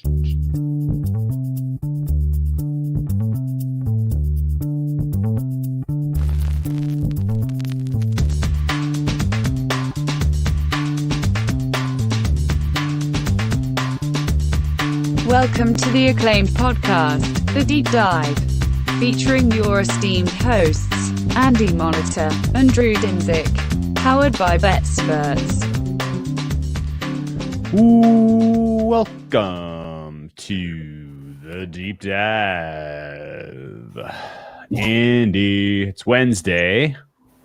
Welcome to the acclaimed podcast, The Deep Dive, featuring your esteemed hosts, Andy Monitor and Drew Dinzik, powered by BetSperts. Welcome to The Deep Dive. Andy, it's Wednesday.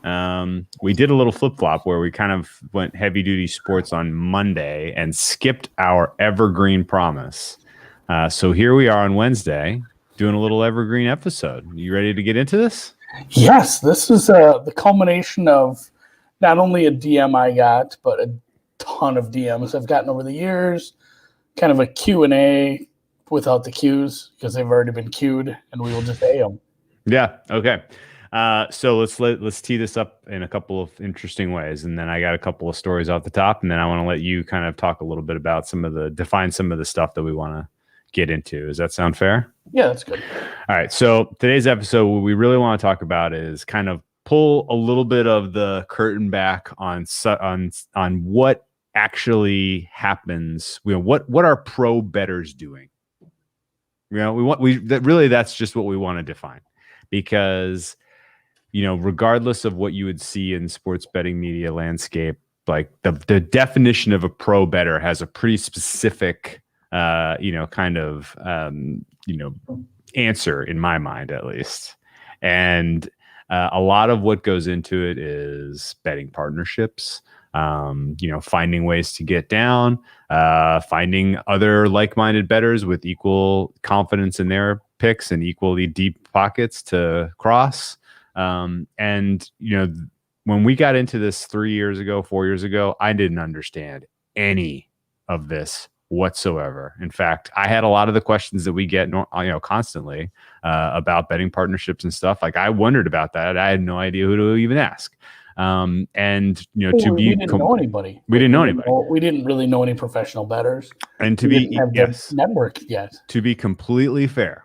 We did a little flip-flop where we kind of went heavy-duty sports on Monday and skipped our evergreen promise. So here we are on Wednesday doing a little evergreen episode. You ready to get into this? Yes, this is the culmination of not only a DM I got, but a ton of DMs I've gotten over the years. Kind of a Q&A without the Qs because they've already been queued, and we will just A them. Yeah. Okay. So let's tee this up in a couple of interesting ways, and then I got a couple of stories off the top, and then I want to let you kind of talk a little bit about define some of the stuff that we want to get into. Does that sound fair? Yeah, that's good. All right. So today's episode, what we really want to talk about is kind of pull a little bit of the curtain back on what actually happens. What are pro bettors doing? That's just what we want to define, because regardless of what you would see in sports betting media landscape, like the definition of a pro bettor has a pretty specific answer in my mind, at least. And a lot of what goes into it is betting partnerships, finding ways to get down, finding other like-minded bettors with equal confidence in their picks and equally deep pockets to cross. When we got into this 4 years ago, I didn't understand any of this whatsoever. In fact, I had a lot of the questions that we get, constantly about betting partnerships and stuff. Like, I wondered about that. I had no idea who to even ask. We didn't know anybody. We didn't know anybody. We didn't really know any professional bettors. And network yet. To be completely fair,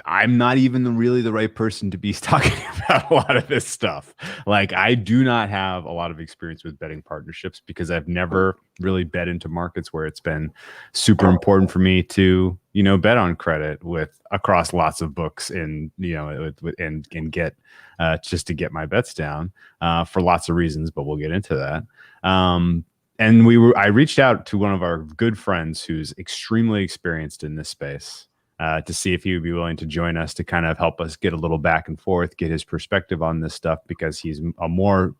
I'm not even really the right person to be talking about a lot of this stuff. Like, I do not have a lot of experience with betting partnerships because I've never really bet into markets where it's been super important for me to, bet on credit across lots of books and get just to get my bets down for lots of reasons, but we'll get into that. I reached out to one of our good friends who's extremely experienced in this space, to see if he would be willing to join us to kind of help us get a little back and forth, get his perspective on this stuff, because he's the more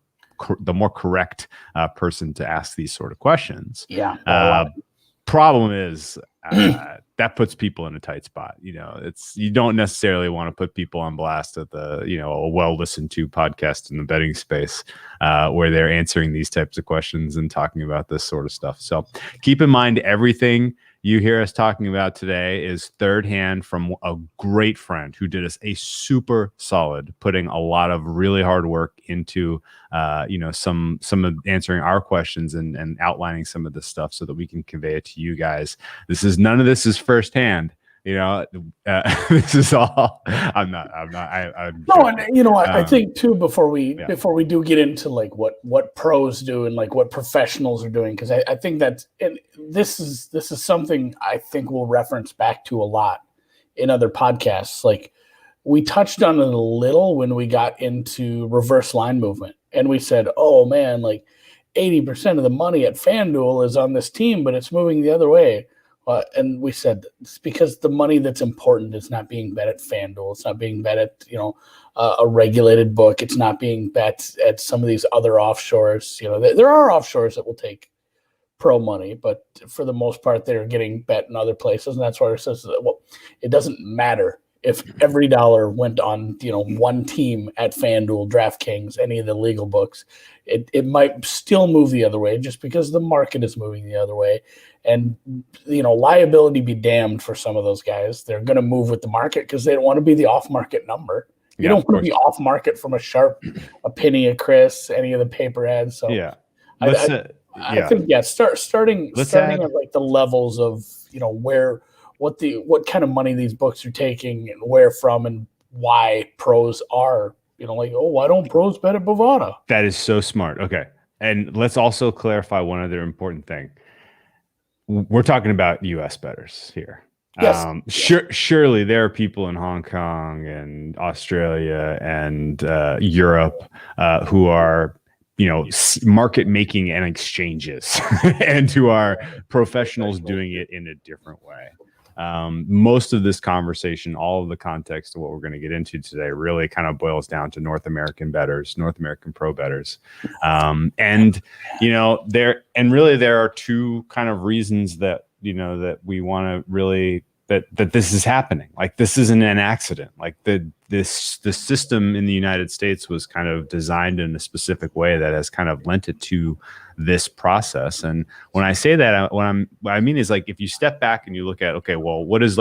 correct person to ask these sort of questions. Yeah. Problem is that puts people in a tight spot. You don't necessarily want to put people on blast at a well listened to podcast in the betting space where they're answering these types of questions and talking about this sort of stuff. So keep in mind, everything you hear us talking about today is third hand from a great friend who did us a super solid, putting a lot of really hard work into, some of answering our questions and outlining some of this stuff so that we can convey it to you guys. None of this is firsthand. This is all. I'm not. No, and I think too, before we do get into like what pros do and like what professionals are doing, because I think that this is something I think we'll reference back to a lot in other podcasts. Like, we touched on it a little when we got into reverse line movement, and we said, oh man, like 80% of the money at FanDuel is on this team, but it's moving the other way. And we said it's because the money that's important is not being bet at FanDuel. It's not being bet at a regulated book. It's not being bet at some of these other offshores. There are offshores that will take pro money, but for the most part, they're getting bet in other places. And that's why it says that, it doesn't matter if every dollar went on one team at FanDuel, DraftKings, any of the legal books. It might still move the other way just because the market is moving the other way. And, liability be damned for some of those guys. They're going to move with the market because they don't want to be the off-market number. You don't want to be off-market from a Sharp, a Penny, a Chris, any of the paper ads. So yeah. I think starting at like the levels of what kind of money these books are taking and where from and why pros are like, oh, why don't pros bet at Bovada? That is so smart. Okay, and let's also clarify one other important thing. We're talking about U.S. bettors here. Yes. Surely there are people in Hong Kong and Australia and Europe who are market making and exchanges and who are professionals doing it in a different way. Most of this conversation, all of the context of what we're going to get into today really kind of boils down to North American bettors, North American pro bettors. And there are two kind of reasons that we want to really that this is happening. Like, this isn't an accident. Like, the system in the United States was kind of designed in a specific way that has kind of lent it to this process. And when I say that, what I mean is, like, if you step back and you look at, okay, well, what is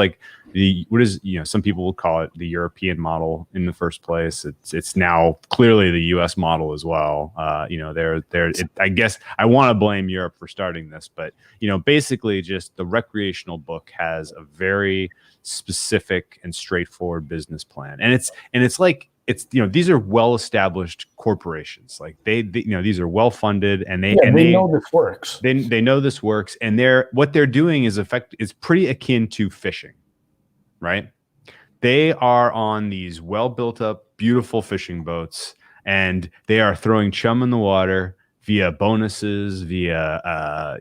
some people will call it the European model in the first place. It's now clearly the US model as well. I guess I want to blame Europe for starting this, but basically just the recreational book has a very specific and straightforward business plan. And these are well-established corporations. Like these are well-funded, and they know this works. They know this works, and what they're doing is pretty akin to fishing, right? They are on these well-built-up, beautiful fishing boats, and they are throwing chum in the water via bonuses, via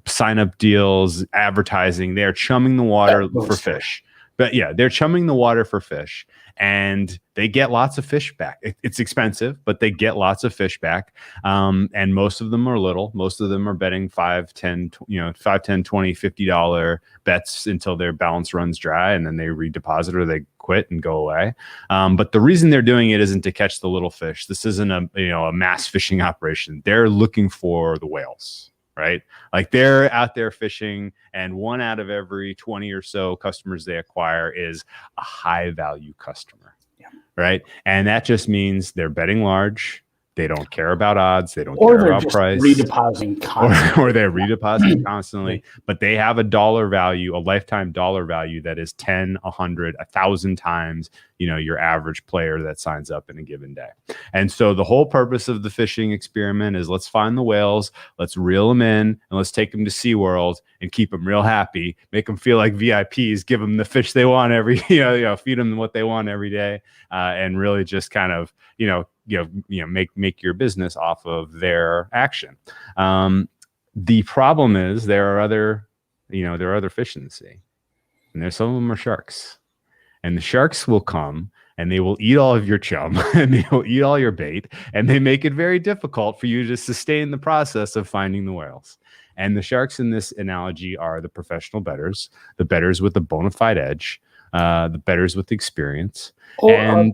sign-up deals, advertising. They are chumming the water for fish. But yeah, they're chumming the water for fish, and they get lots of fish back. It's expensive, but they get lots of fish back. And most of them are little. Most of them are betting $5, $10, $20, $50 bets until their balance runs dry, and then they redeposit or they quit and go away. But the reason they're doing it isn't to catch the little fish. This isn't a mass fishing operation. They're looking for the whales. Right? Like, they're out there fishing, and 1 out of every 20 or so customers they acquire is a high value customer. Yeah. Right? And that just means they're betting large. They don't care about odds. They don't care about price. Redepositing constantly. Or they're redepositing constantly. But they have a dollar value, a lifetime dollar value that is 10, 100, 1,000 times, your average player that signs up in a given day. And so the whole purpose of the fishing experiment is, let's find the whales, let's reel them in, and let's take them to SeaWorld and keep them real happy, make them feel like VIPs, give them the fish they want feed them what they want every day, and really just kind of, make your business off of their action. The problem is there are other fish in the sea, and some of them are sharks, and the sharks will come and they will eat all of your chum and they will eat all your bait, and they make it very difficult for you to sustain the process of finding the whales. And the sharks in this analogy are the professional bettors, the bettors with the bona fide edge, the bettors with experience. In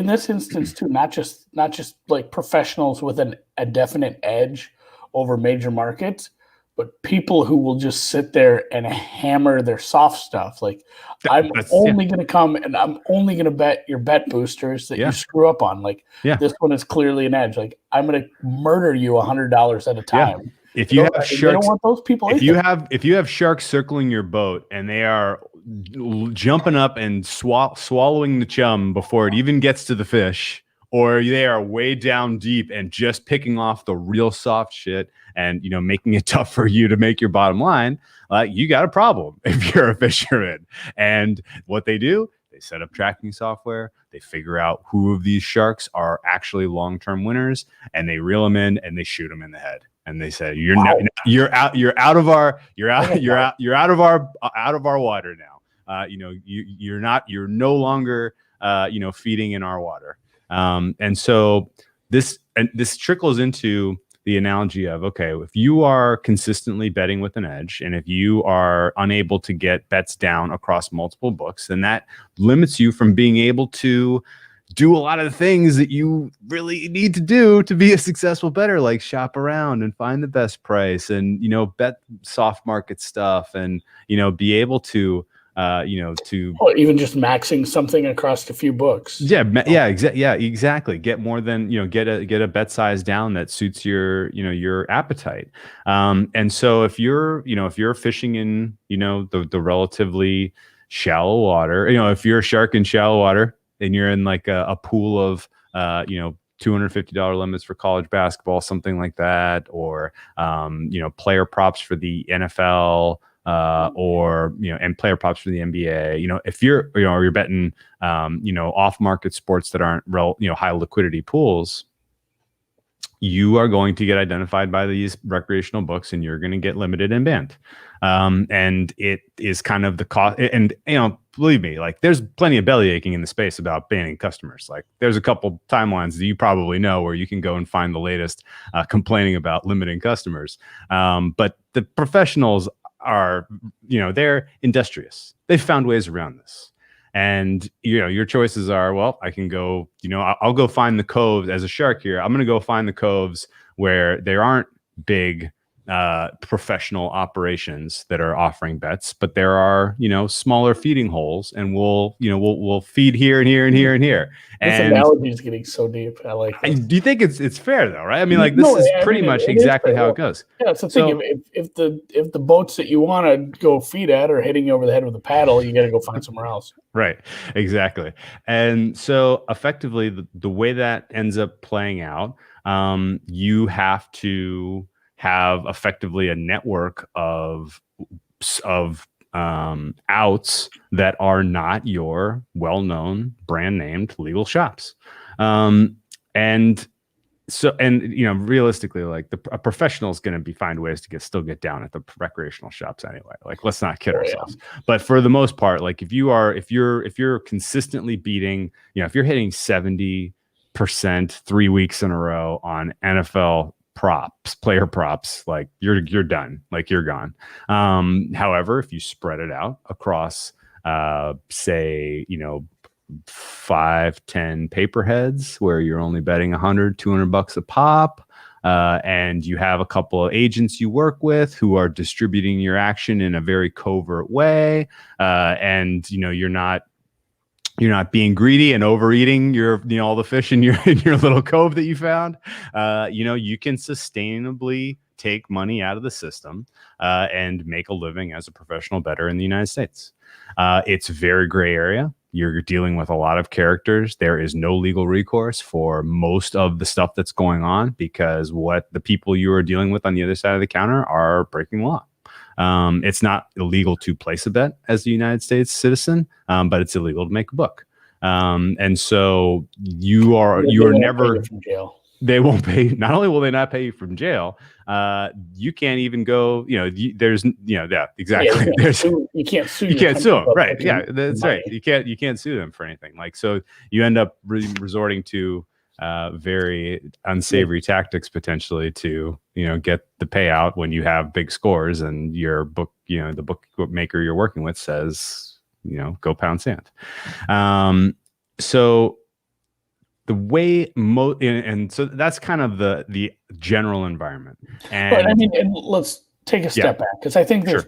this instance too, not just like professionals with a definite edge over major markets, but people who will just sit there and hammer their soft stuff. Like, I'm only going to come and I'm only going to bet your bet boosters that you screw up on. Like, this one is clearly an edge. Like, I'm going to murder you $100 at a time. Yeah. If you have sharks, they don't want those people. If you have sharks circling your boat and they are jumping up and swallowing the chum before it even gets to the fish, or they are way down deep and just picking off the real soft shit and making it tough for you to make your bottom line, you got a problem if you're a fisherman. And what they do, they set up tracking software. They figure out who of these sharks are actually long-term winners, and they reel them in and they shoot them in the head. And they say, you're out of our water now. You're no longer feeding in our water. And so this trickles into the analogy of, okay, if you are consistently betting with an edge, and if you are unable to get bets down across multiple books, then that limits you from being able to do a lot of the things that you really need to do to be a successful bettor, like shop around and find the best price and, bet soft market stuff and, be able to, or even just maxing something across a few books. Exactly. Get more than, get a bet size down that suits your appetite. And so if you're fishing in, the relatively shallow water, if you're a shark in shallow water and you're in like a pool of, $250 limits for college basketball, something like that, or, player props for the NFL, or and player props for the NBA. If you're betting off market sports that aren't high liquidity pools, you are going to get identified by these recreational books, and you're going to get limited and banned. And it is kind of the cost. And believe me, like there's plenty of belly aching in the space about banning customers. Like there's a couple timelines that you probably know where you can go and find the latest complaining about limiting customers. But the professionals are, they're industrious. They've found ways around this. And, your choices are, well, I can go, I'll go find the coves as a shark here. I'm going to go find the coves where there aren't big professional operations that are offering bets, but there are, smaller feeding holes, and we'll feed here and here and here and here. This analogy is getting so deep. I like this. Do you think it's fair though, right? I mean, this is pretty much exactly how it goes. Yeah, it's the thing. If the boats that you want to go feed at are hitting you over the head with a paddle, you got to go find somewhere else. Right, exactly. And so effectively, the way that ends up playing out, you have to have effectively a network of outs that are not your well-known brand named legal shops. Realistically, like a professional is going to find ways to still get down at the recreational shops anyway. Like, let's not kid ourselves. But for the most part, like if you're consistently beating, if you're hitting 70% 3 weeks in a row on NFL player props, like you're done, like you're gone. However, if you spread it out across, say, 5-10 paper heads where you're only betting $100-200 a pop, and you have a couple of agents you work with who are distributing your action in a very covert way, and you're not being greedy and overeating all the fish in your little cove that you found. You can sustainably take money out of the system and make a living as a professional bettor in the United States. It's a very gray area. You're dealing with a lot of characters. There is no legal recourse for most of the stuff that's going on, because what the people you are dealing with on the other side of the counter are breaking law. It's not illegal to place a bet as a United States citizen, but it's illegal to make a book. And so you are never from jail. They won't pay. Not only will they not pay you from jail, you can't even go. There's exactly. You can't sue. You can't sue them, right? Yeah, that's right. You can't sue them for anything. Like, so you end up resorting to very unsavory tactics potentially to get the payout when you have big scores and your book, the bookmaker you're working with says, go pound sand. So the way and so that's kind of the general environment. And let's take a step back, because I think there's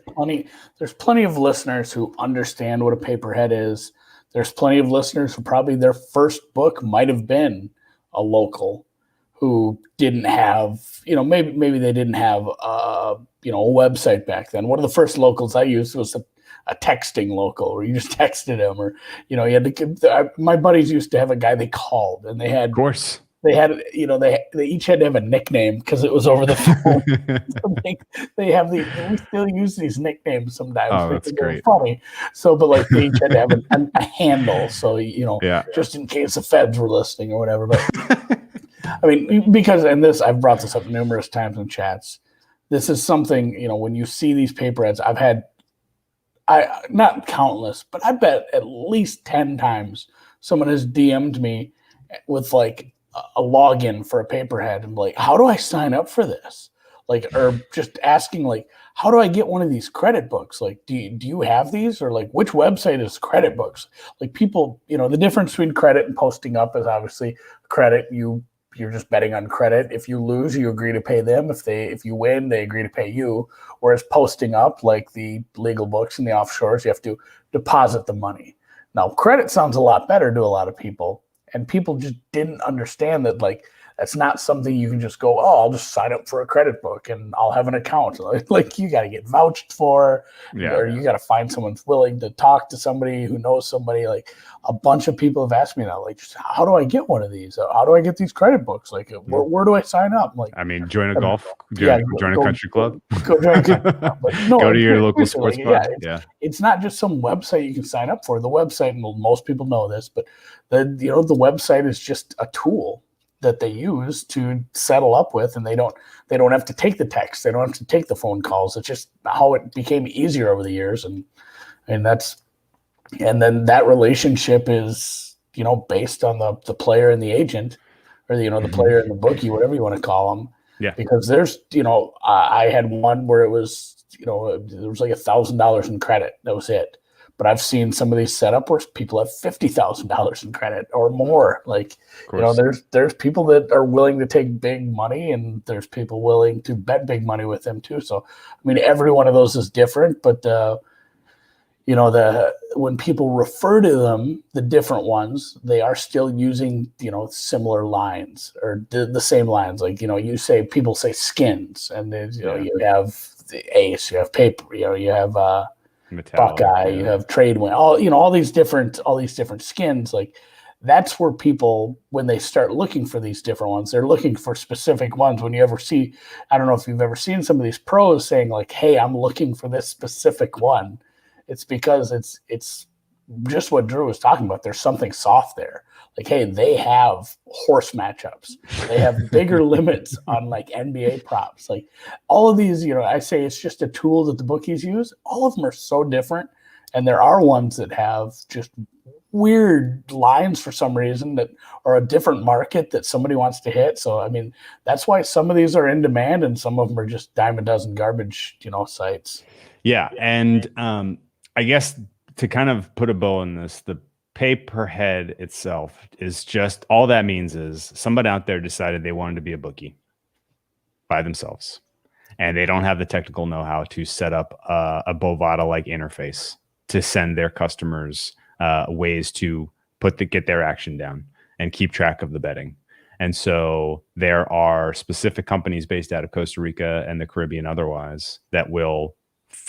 plenty of listeners who understand what a paperhead is. There's plenty of listeners who probably their first book might have been a local, who didn't have, maybe they didn't have a website back then. One of the first locals I used was a texting local, where you just texted him, or you had to. My buddies used to have a guy they called, and they had, of course, they had, they each had to have a nickname because it was over the phone. So they we still use these nicknames sometimes. Oh, that's great. Funny. So, but like they each had to have a handle. So just in case the feds were listening or whatever. But I mean, because I've brought this up numerous times in chats. This is something, when you see these paperheads, not countless, but I bet at least 10 times someone has DM'd me with like a login for a paperhead and like, how do I sign up for this? Like, or just asking like, how do I get one of these credit books? Like, do you have these? Or like, which website is credit books? Like people, the difference between credit and posting up is obviously credit. You you're just betting on credit. If you lose, you agree to pay them. If you win, they agree to pay you. Whereas posting up, like the legal books and the offshores, you have to deposit the money. Now, credit sounds a lot better to a lot of people, and people just didn't understand that, like, that's not something you can just go, oh, I'll just sign up for a credit book and I'll have an account. Like, you got to get vouched for, or you got to find someone willing to talk to somebody who knows somebody. Like, a bunch of people have asked me now, like, how do I get one of these? How do I get these credit books? Like, where do I sign up? Like, I mean, join a join a country club. Go join a country club. No, go to your local sports bar. It's not just some website you can sign up for. The website, and most people know this, but the website is just a tool that they use to settle up with, and they don't have to take the text, they don't have to take the phone calls. It's just how it became easier over the years, and then that relationship is based on the player and the agent, or the player and the bookie, whatever you want to call them. Yeah. Because there's I had one where it was there was like $1,000 in credit. That was it. But I've seen some of these set up where people have $50,000 in credit or more. Like, there's people that are willing to take big money, and there's people willing to bet big money with them too. So, I mean, every one of those is different, but when people refer to them, the different ones, they are still using, similar lines or the same lines. Like, people say skins, and you have the ace, you have paper, you have, Metallic, Buckeye, you have Tradewin, all these different skins. Like, that's where people, when they start looking for these different ones, they're looking for specific ones. When you ever see, I don't know if you've ever seen some of these pros saying like, hey, I'm looking for this specific one. It's because it's just what Drew was talking about. There's something soft there. Like, hey, they have horse matchups. They have bigger limits on like NBA props. Like, all of these, I say it's just a tool that the bookies use. All of them are so different. And there are ones that have just weird lines for some reason that are a different market that somebody wants to hit. So, I mean, that's why some of these are in demand and some of them are just dime a dozen garbage, sites. Yeah. And I guess to kind of put a bow on this, the pay per head itself is just, all that means is somebody out there decided they wanted to be a bookie by themselves, and they don't have the technical know-how to set up a Bovada-like interface to send their customers ways to get their action down and keep track of the betting. And so there are specific companies based out of Costa Rica and the Caribbean otherwise that will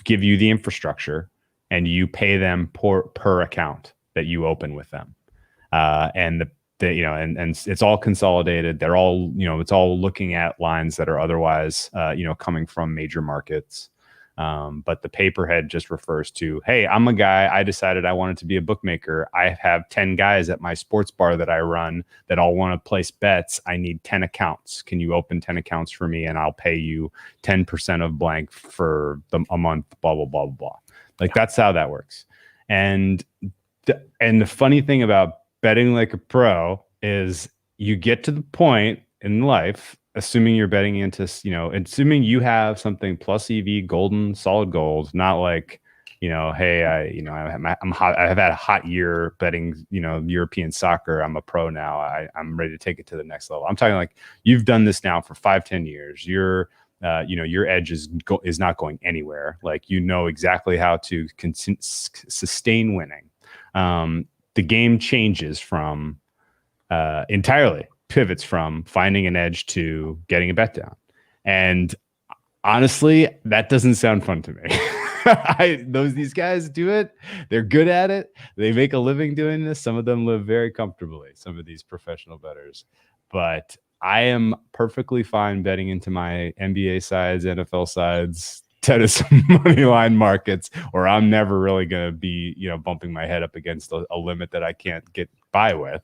give you the infrastructure, and you pay them per account that you open with them. And it's all consolidated. They're all, it's all looking at lines that are otherwise, coming from major markets. But the pay per head just refers to, hey, I'm a guy, I decided I wanted to be a bookmaker. I have 10 guys at my sports bar that I run that all want to place bets. I need 10 accounts. Can you open 10 accounts for me? And I'll pay you 10% of blank for a month, blah, blah, blah, blah, blah. Like, that's how that works. And the funny thing about betting like a pro is you get to the point in life, assuming you're betting into, assuming you have something plus EV, golden, solid gold, not like, hey, I'm hot. I have had a hot year betting, European soccer. I'm a pro now. I'm ready to take it to the next level. I'm talking like you've done this now for 5-10 years. Your edge is not going anywhere. Like, exactly how to sustain winning. The game changes from entirely pivots from finding an edge to getting a bet down. And honestly, that doesn't sound fun to me. These guys do it. They're good at it. They make a living doing this. Some of them live very comfortably, some of these professional bettors. But I am perfectly fine betting into my NBA sides, NFL sides, tennis money line markets, or I'm never really going to be, bumping my head up against a limit that I can't get by with.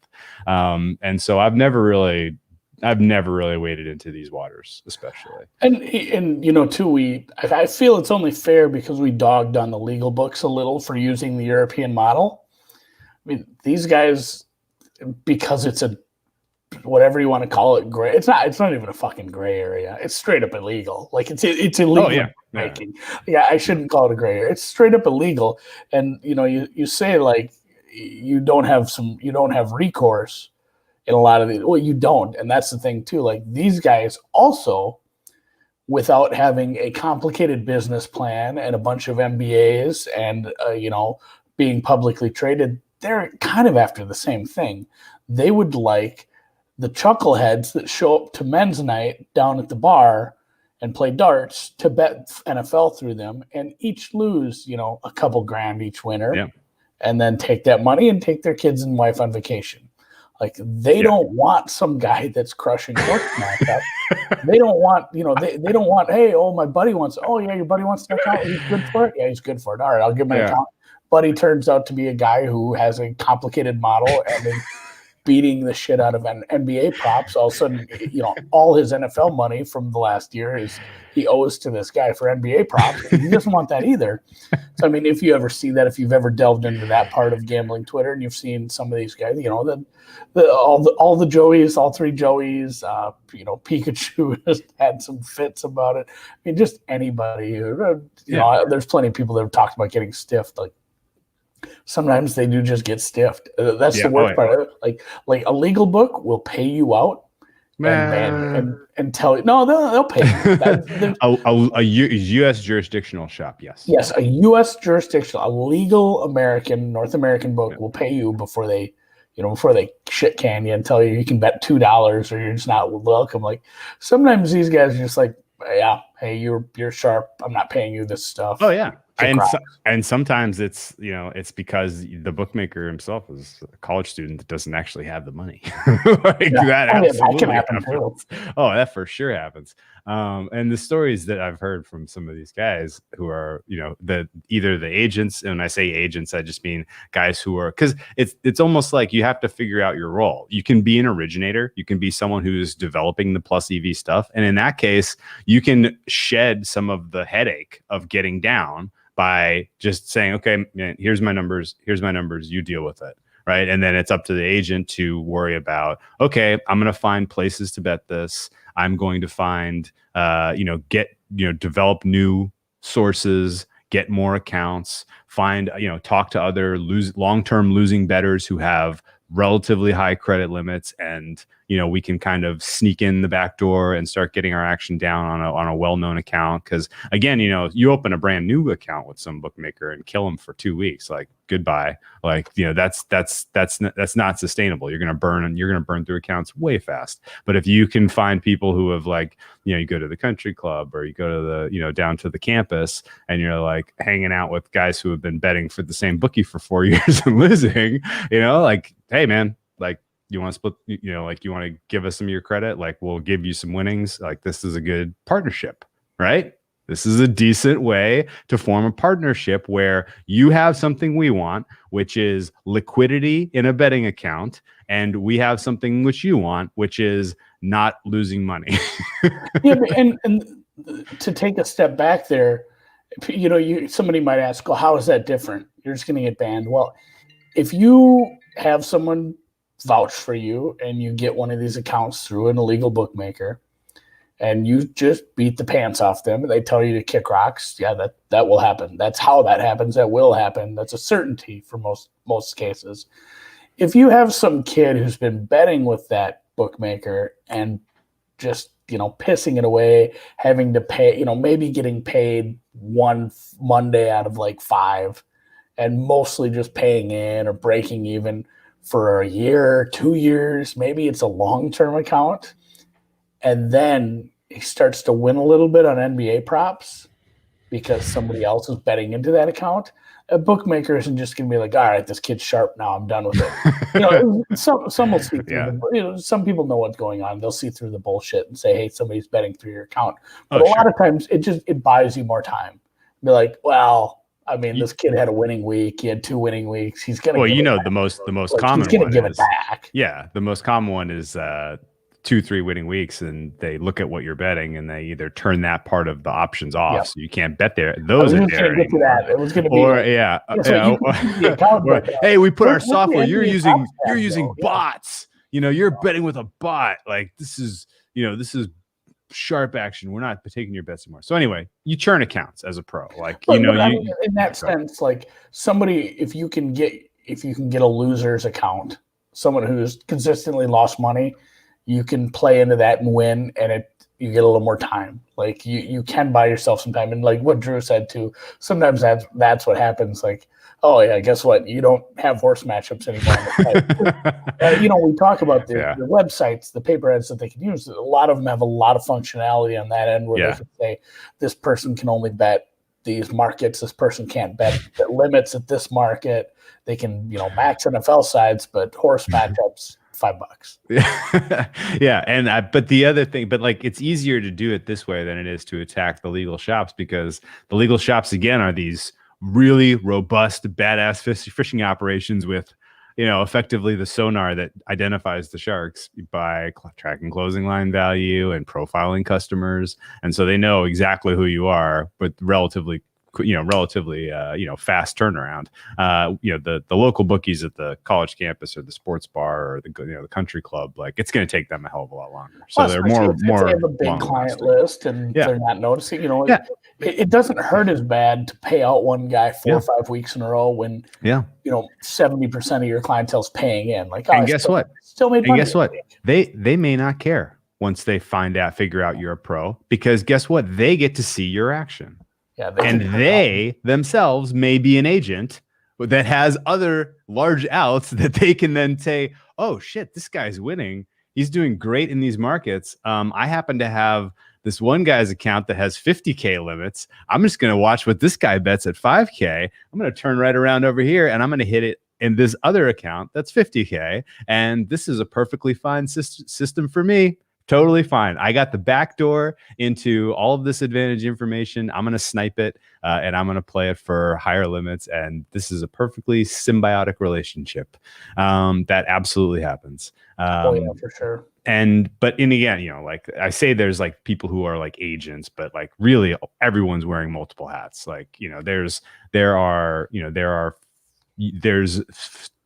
And so I've never really waded into these waters, especially. And too, I feel it's only fair because we dogged on the legal books a little for using the European model. I mean, these guys, because it's a, whatever you want to call it, gray. It's not even a fucking gray area. It's straight up illegal. Like, it's illegal. Oh, yeah. I shouldn't call it a gray area. It's straight up illegal. And you say like you don't have recourse. in a lot of these. Well, you don't, and that's the thing too. Like these guys also, without having a complicated business plan and a bunch of MBAs and being publicly traded, they're kind of after the same thing. They would like the chuckleheads that show up to men's night down at the bar and play darts to bet NFL through them and each lose, a couple grand each winner, and then take that money and take their kids and wife on vacation. Like they don't want some guy that's crushing horse matchup. They don't want, they don't want, hey, my buddy wants, your buddy wants an account. He's good for it. Yeah, he's good for it. All right, I'll give him an account. Buddy turns out to be a guy who has a complicated model and is beating the shit out of NBA props. All of a sudden, all his NFL money from the last year he owes to this guy for NBA props. He doesn't want that either. So, I mean, if you ever see that, if you've ever delved into that part of gambling Twitter and you've seen some of these guys, all the Joeys, all three Joeys, Pikachu has had some fits about it. I mean, just anybody, there's plenty of people that have talked about getting stiffed. Like, sometimes they do just get stiffed. That's the worst part. Like a legal book will pay you out and tell you. No, they'll pay you. A U.S. jurisdictional shop, yes. Yes, a U.S. jurisdictional, a legal North American book will pay you before they shit can you and tell you can bet $2 or you're just not welcome. Like sometimes these guys are just like, yeah, hey, you're sharp. I'm not paying you this stuff. Oh yeah. And sometimes it's because the bookmaker himself is a college student that doesn't actually have the money. That absolutely happens. Oh, that for sure happens. And the stories that I've heard from some of these guys who are, either the agents, and when I say agents, I just mean guys who are, because it's almost like you have to figure out your role. You can be an originator, you can be someone who's developing the plus EV stuff, and in that case, you can shed some of the headache of getting down by just saying, okay, man, here's my numbers, you deal with it, right? And then it's up to the agent to worry about, okay, I'm going to find places to bet this. I'm going to find, develop new sources, get more accounts, find, talk to other long-term losing bettors who have relatively high credit limits, and we can kind of sneak in the back door and start getting our action down on a well-known account. Because again, you open a brand new account with some bookmaker and kill them for 2 weeks, like goodbye. Like that's not sustainable. You're gonna burn through accounts way fast. But if you can find people who have you go to the country club or you go to the down to the campus and you're like hanging out with guys who have been betting for the same bookie for 4 years and losing, hey man, you want to split, you want to give us some of your credit, we'll give you some winnings. This is a good partnership, right? This is a decent way to form a partnership where you have something we want, which is liquidity in a betting account, and we have something which you want, which is not losing money. and to take a step back there, somebody might ask, well, how is that different? You're just going to get banned. Well, if you have someone vouch for you and you get one of these accounts through an illegal bookmaker and you just beat the pants off them and they tell you to kick rocks, that will happen. That's how that happens. That will happen. That's a certainty for most cases. If you have some kid who's been betting with that bookmaker and just pissing it away, having to pay, maybe getting paid one Monday out of 5 and mostly just paying in or breaking even for a year, 2 years, maybe it's a long-term account. And then he starts to win a little bit on NBA props because somebody else is betting into that account. A bookmaker isn't just going to be like, all right, this kid's sharp now, I'm done with it. Some will see through some people know what's going on. They'll see through the bullshit and say, hey, somebody's betting through your account. But a lot of times it buys you more time. Be like, well, I mean, this kid had a winning week. He had 2 winning weeks. He's gonna. Well, the most common. He's gonna give it back. Yeah, the most common one is 2-3 winning weeks, and they look at what you're betting, and they either turn that part of the options off, so you can't bet there. Those are there. Get to that. It was going to be hey, we put our software. You're using bots. You're betting with a bot. This is sharp action. We're not taking your bets anymore. So anyway, you churn accounts as a pro. In that sense, somebody, if you can get a loser's account, someone who's consistently lost money, you can play into that and win, and you get a little more time. Like you can buy yourself some time. And like what Drew said too, sometimes that's what happens. Like, oh yeah, guess what? You don't have horse matchups anymore. We talk about the websites, the paper ads that they can use. A lot of them have a lot of functionality on that end where they can say this person can only bet these markets, this person can't bet the limits at this market. They can, max NFL sides, but horse matchups, $5. Yeah. But the other thing, like it's easier to do it this way than it is to attack the legal shops, because the legal shops, again, are these really robust, badass fishing operations with, effectively the sonar that identifies the sharks by tracking closing line value and profiling customers. And so they know exactly who you are, but relatively fast turnaround. The local bookies at the college campus or the sports bar or the country club, like it's going to take them a hell of a lot longer. So they're more if they have a big client list and they're not noticing, it doesn't hurt as bad to pay out one guy 4 or 5 weeks in a row when 70% of your clientele's paying in. Like, and guess what? Still made money. And guess what? They may not care once they figure out you're a pro, because guess what? They get to see your action. Yeah, they themselves may be an agent that has other large outs that they can then say, oh shit, this guy's winning. He's doing great in these markets. I happen to have this one guy's account that has 50K limits. I'm just going to watch what this guy bets at 5K. I'm going to turn right around over here and I'm going to hit it in this other account that's 50K. And this is a perfectly fine system for me. Totally fine. I got the back door into all of this advantage information. I'm going to snipe it and I'm going to play it for higher limits. And this is a perfectly symbiotic relationship. That absolutely happens. For sure. But again, like I say, there's like people who are like agents, but like really everyone's wearing multiple hats. Like,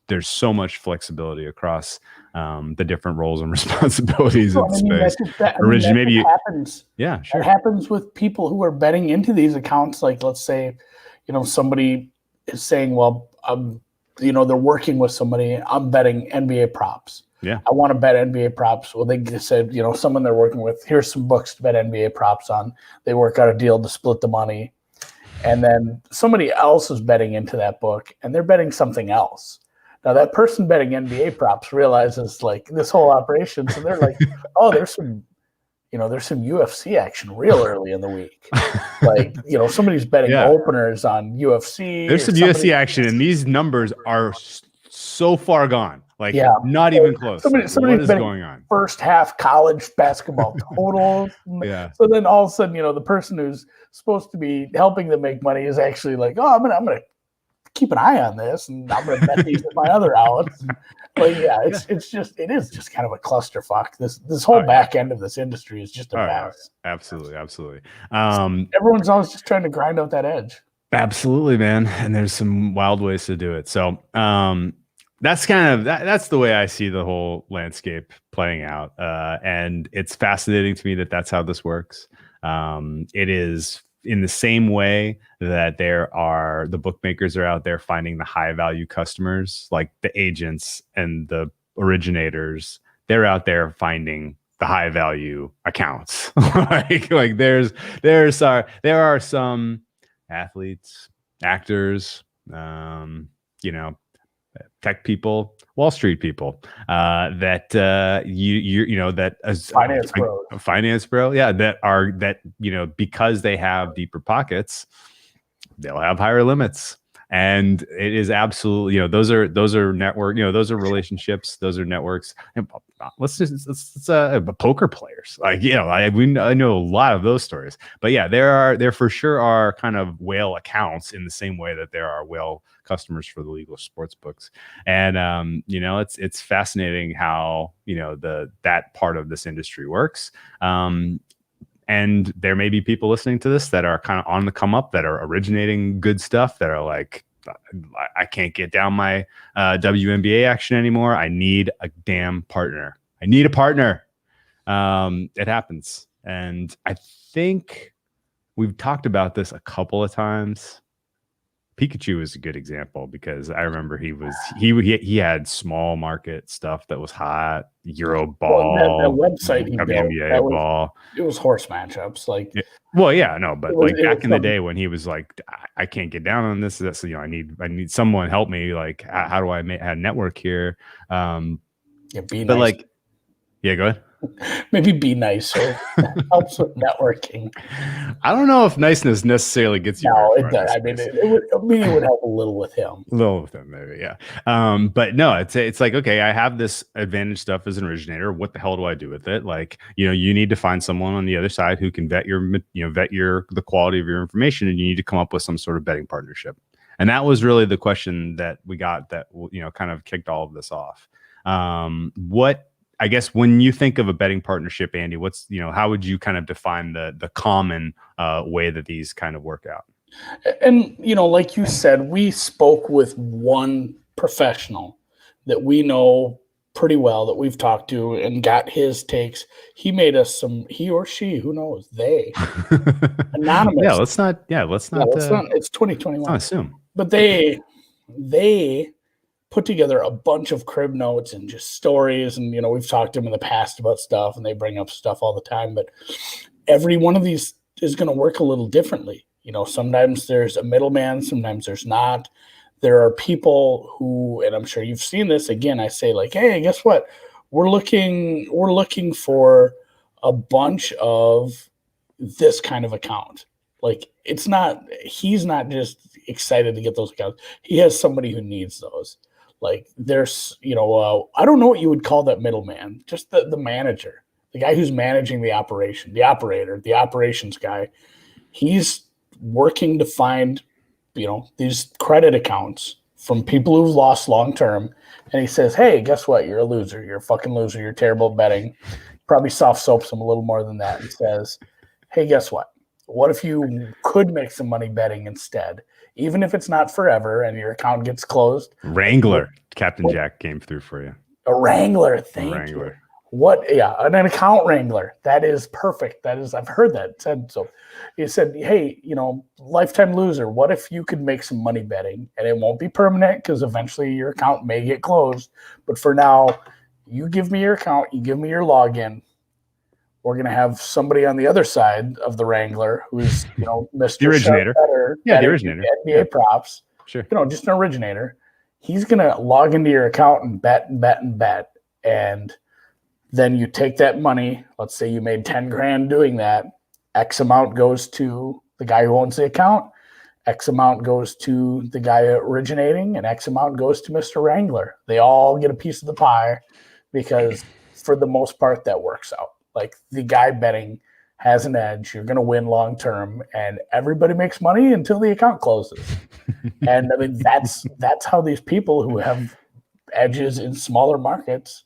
there's so much flexibility across the different roles and responsibilities in space. It happens. Yeah, sure. It happens with people who are betting into these accounts. Like, let's say, somebody is saying, well, they're working with somebody. I'm betting NBA props. Yeah, I want to bet NBA props. Well, they just said, someone they're working with, here's some books to bet NBA props on. They work out a deal to split the money. And then somebody else is betting into that book and they're betting something else. Now that person betting NBA props realizes like this whole operation. So they're like, oh, there's some UFC action real early in the week. Like, somebody's betting openers on UFC. There's some UFC action and these numbers are so far gone. Like, not even close. Somebody's going on? First half college basketball totals. So then all of a sudden, the person who's supposed to be helping them make money is actually like, oh, I'm gonna keep an eye on this, and I'm gonna bet these at my other outlets. But it is just kind of a clusterfuck. This whole back end of this industry is just a mess. Absolutely. Everyone's always just trying to grind out that edge. Absolutely, man. And there's some wild ways to do it. So that's kind of that's the way I see the whole landscape playing out. And it's fascinating to me that that's how this works. It is in the same way that the bookmakers are out there finding the high value customers, like the agents and the originators, they're out there finding the high value accounts. like there are some athletes, actors, tech people, Wall Street people, that finance bro, because they have deeper pockets, they'll have higher limits. And it is absolutely, those are network, those are relationships, those are networks. And let's poker players. Like, I know a lot of those stories, but there for sure are kind of whale accounts in the same way that there are whale customers for the legal sports books. And, it's fascinating how, that part of this industry works. And there may be people listening to this that are kind of on the come up, that are originating good stuff, that are like, I can't get down my WNBA action anymore. I need a damn partner. I need a partner. It happens. And I think we've talked about this a couple of times. Pikachu is a good example because I remember he had small market stuff that was hot, Euro ball, that website he built, WNBA ball. It was horse matchups. Like, well, yeah, no, but was, like back in the day when he was like, I can't get down on this. That's, you know, I need someone help me. Like, how do I have network here? Yeah, be but nice. like, yeah, go ahead. Maybe be nicer. Helps with networking. I don't know if niceness necessarily gets you. No, it does. I mean, it would help a little with him. A little with him, maybe, yeah. But no, it's like, okay, I have this advantage stuff as an originator. What the hell do I do with it? Like, you know, you need to find someone on the other side who can vet the quality of your information, and you need to come up with some sort of betting partnership. And that was really the question that we got that, you know, kind of kicked all of this off. I guess when you think of a betting partnership, Andy, what's, you know, how would you kind of define the common way that these kind of work out? And, you know, like you said, we spoke with one professional that we know pretty well, that we've talked to, and got his takes. He made us he or she, who knows, they anonymous. Let's not. It's 2021. Let's not assume. But they put together a bunch of crib notes and just stories. And, you know, we've talked to them in the past about stuff, and they bring up stuff all the time. But every one of these is going to work a little differently. You know, sometimes there's a middleman, sometimes there's not. There are people who, and I'm sure you've seen this, again, I say like, hey, guess what? We're looking for a bunch of this kind of account. Like, he's not just excited to get those accounts. He has somebody who needs those. Like, there's, you know, I don't know what you would call that middleman, just the manager, the guy who's managing the operation, the operator, the operations guy. He's working to find, you know, these credit accounts from people who've lost long term. And he says, hey, guess what? You're a loser. You're a fucking loser. You're terrible at betting. Probably soft soaps them a little more than that and says, hey, guess what? What if you could make some money betting instead? Even if it's not forever and your account gets closed. Wrangler, Captain Jack came through for you. A Wrangler, thank you. An account wrangler. That is perfect. I've heard that said. So he said, hey, you know, lifetime loser, what if you could make some money betting? And it won't be permanent because eventually your account may get closed. But for now, you give me your account, you give me your login. We're going to have somebody on the other side of the Wrangler who's, you know, Mr. The originator. The originator. NBA props. Sure. You know, just an originator. He's going to log into your account and bet and bet and bet. And then you take that money. Let's say you made 10 grand doing that. X amount goes to the guy who owns the account. X amount goes to the guy originating, and X amount goes to Mr. Wrangler. They all get a piece of the pie because for the most part, that works out. Like, the guy betting has an edge. You're going to win long term, and everybody makes money until the account closes. And I mean, that's how these people who have edges in smaller markets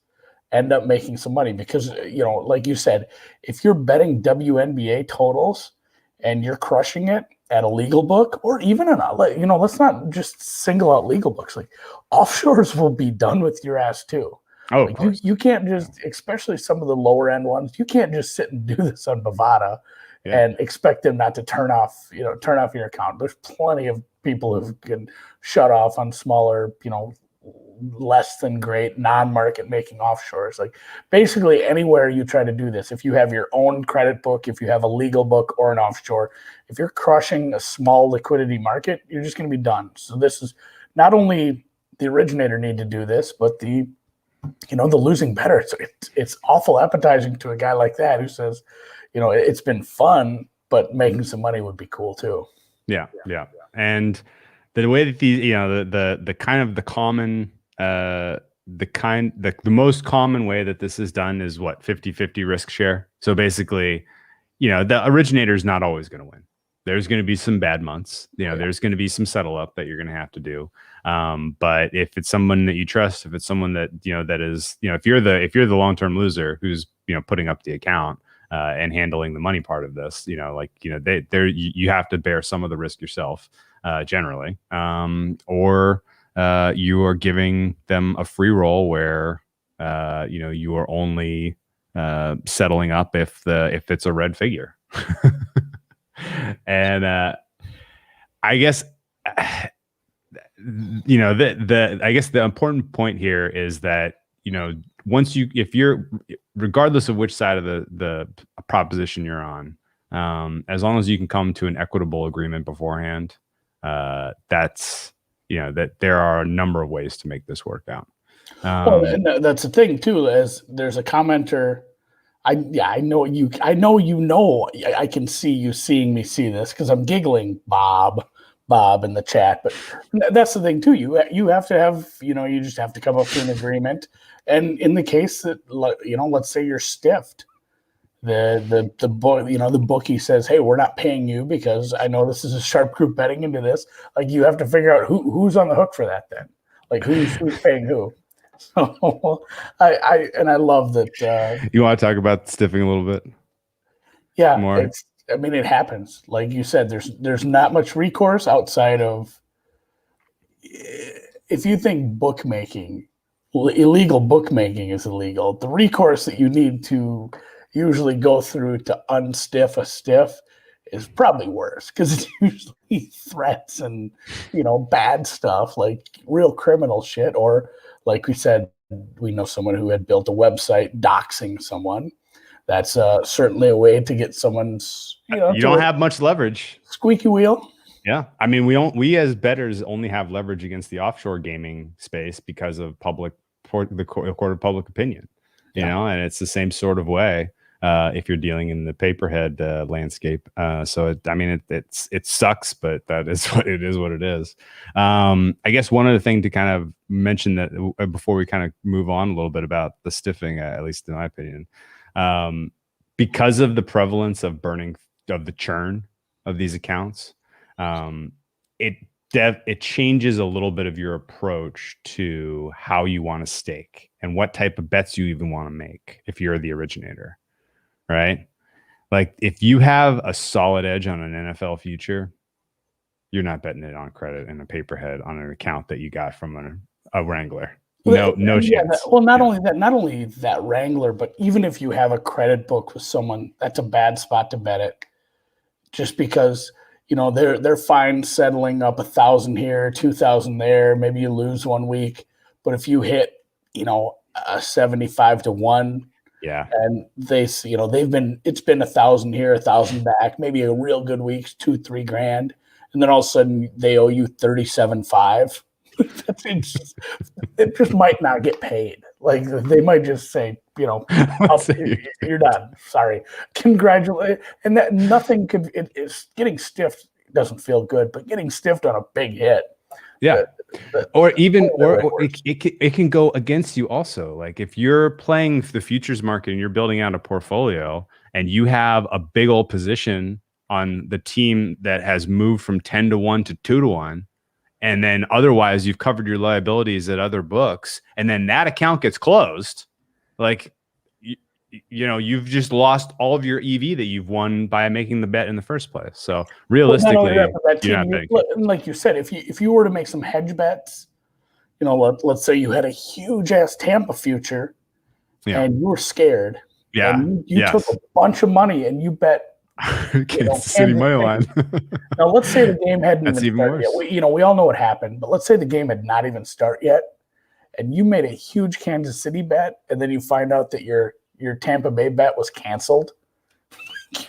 end up making some money. Because, you know, like you said, if you're betting WNBA totals and you're crushing it at a legal book, or even you know, let's not just single out legal books. Like, offshores will be done with your ass too. Oh, like you can't just, especially some of the lower end ones, you can't just sit and do this on Bovada and expect them not to turn off your account. There's plenty of people who can shut off on smaller, you know, less than great non-market making offshores. Like, basically anywhere you try to do this, if you have your own credit book, if you have a legal book or an offshore, if you're crushing a small liquidity market, you're just going to be done. So this is not only the originator need to do this, but the losing better. So it's awful appetizing to a guy like that who says, you know, it's been fun, but making some money would be cool too. Yeah. And the way that these, you know, the kind of the common, the most common way that this is done is what, 50-50 risk share. So basically, you know, the originator is not always going to win. There's going to be some bad months. You know, there's going to be some settle up that you're going to have to do. But if it's someone that you trust, if it's someone that, you know, that is, you know, if you're the long-term loser who's, you know, putting up the account and handling the money part of this, you know, like, you know, you have to bear some of the risk yourself, generally, or you are giving them a free roll where, you know, you are only settling up if it's a red figure. And I guess you know, the I guess the important point here is that, you know, if you're, regardless of which side of the proposition you're on, as long as you can come to an equitable agreement beforehand, that's, you know, that there are a number of ways to make this work out. Well, and that's the thing too, as there's a commenter. I know you. I can see you seeing me see this because I'm giggling, Bob in the chat. But that's the thing too. You have to have, you know, you just have to come up to an agreement. And in the case that, you know, let's say you're stiffed, the book, you know, the bookie says, hey, we're not paying you because I know this is a sharp group betting into this. Like, you have to figure out who's on the hook for that then. Like, who's paying who. So I love that. You want to talk about stiffing a little bit? Yeah, more? I mean, it happens. Like you said, there's not much recourse outside of, if you think bookmaking, illegal bookmaking is illegal, the recourse that you need to usually go through to unstiff a stiff is probably worse, because it's usually threats and, you know, bad stuff, like real criminal shit. Or like we said, we know someone who had built a website doxing someone. That's certainly a way to get someone's, you know, you don't have much leverage. Squeaky wheel. Yeah, I mean, we as bettors only have leverage against the offshore gaming space because of the court of public opinion, you know, and it's the same sort of way if you're dealing in the paperhead landscape. So it sucks, but that is what it is. What it is. I guess one other thing to kind of mention that before we kind of move on a little bit about the stiffing, at least in my opinion, because of the prevalence of the churn of these accounts. It changes a little bit of your approach to how you want to stake and what type of bets you even want to make if you're the originator, right? Like, if you have a solid edge on an NFL future, you're not betting it on credit in a paperhead on an account that you got from a Wrangler. No chance. Not only that Wrangler, but even if you have a credit book with someone, that's a bad spot to bet it, just because, you know, they're fine settling up 1,000 here, 2,000 there. Maybe you lose 1 week, but if you hit, you know, a 75 to 1, yeah, and it's been 1,000 here, 1,000 back, maybe a real good week, $2-3 grand, and then all of a sudden they owe you 37.5. It just might not get paid. Like, they might just say, you know, you're done. Sorry. Congratulate. And that nothing could. It's getting stiffed doesn't feel good, but getting stiffed on a big hit. Yeah. It can go against you also. Like, if you're playing the futures market and you're building out a portfolio and you have a big old position on the team that has moved from 10 to 1 to 2 to 1, and then otherwise you've covered your liabilities at other books, and then that account gets closed, like, you know, you've just lost all of your EV that you've won by making the bet in the first place. So realistically, you're not betting. Like you said, if you were to make some hedge bets, you know, let's say you had a huge ass Tampa future, and you were scared, and you took a bunch of money and you bet Kansas City money line. Now, let's say the game hadn't even started yet. We all know what happened, but let's say the game had not even started yet, and you made a huge Kansas City bet, and then you find out that your Tampa Bay bet was canceled.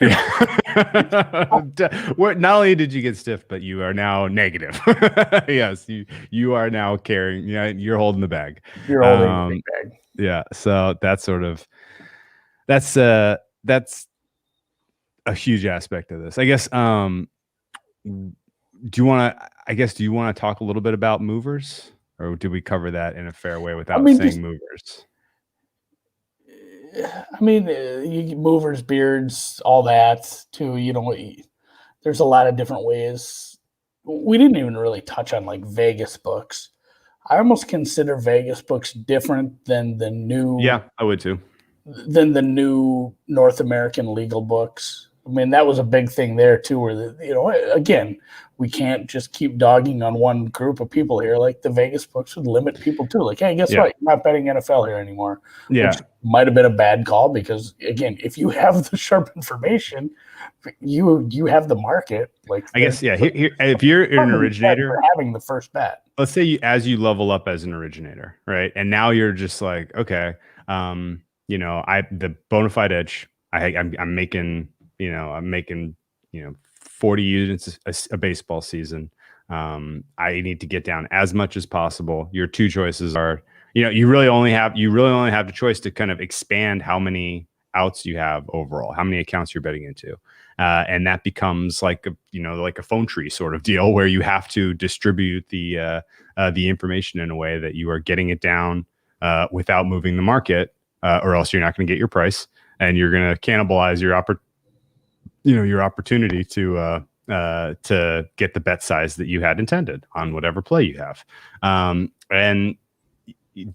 Not only did you get stiff, but you are now negative. Yes, you are now carrying. Yeah, you're holding the bag. You're holding the bag. Yeah, so that's a huge aspect of this, I guess. Do you want to talk a little bit about movers, or did we cover that in a fair way without saying movers? I mean, movers, beards, all that too. You know, there's a lot of different ways. We didn't even really touch on like Vegas books. I almost consider Vegas books different than the new. Yeah, I would too. Than the new North American legal books. I mean, that was a big thing there too, where again, we can't just keep dogging on one group of people here. Like, the Vegas books would limit people too. Like, hey, guess what? You're not betting NFL here anymore. Yeah, which might have been a bad call, because again, if you have the sharp information, you have the market. Like, I guess, here, if you're an originator, for having the first bet. let's say as you level up as an originator, right? And now you're just like, okay, the bona fide edge, I'm making, I'm making, 40 units a baseball season. I need to get down as much as possible. Your two choices are, you really only have the choice to kind of expand how many outs you have overall, how many accounts you're betting into. And that becomes like a phone tree sort of deal where you have to distribute the information in a way that you are getting it down without moving the market, or else you're not going to get your price, and you're going to cannibalize your opportunity to get the bet size that you had intended on whatever play you have. And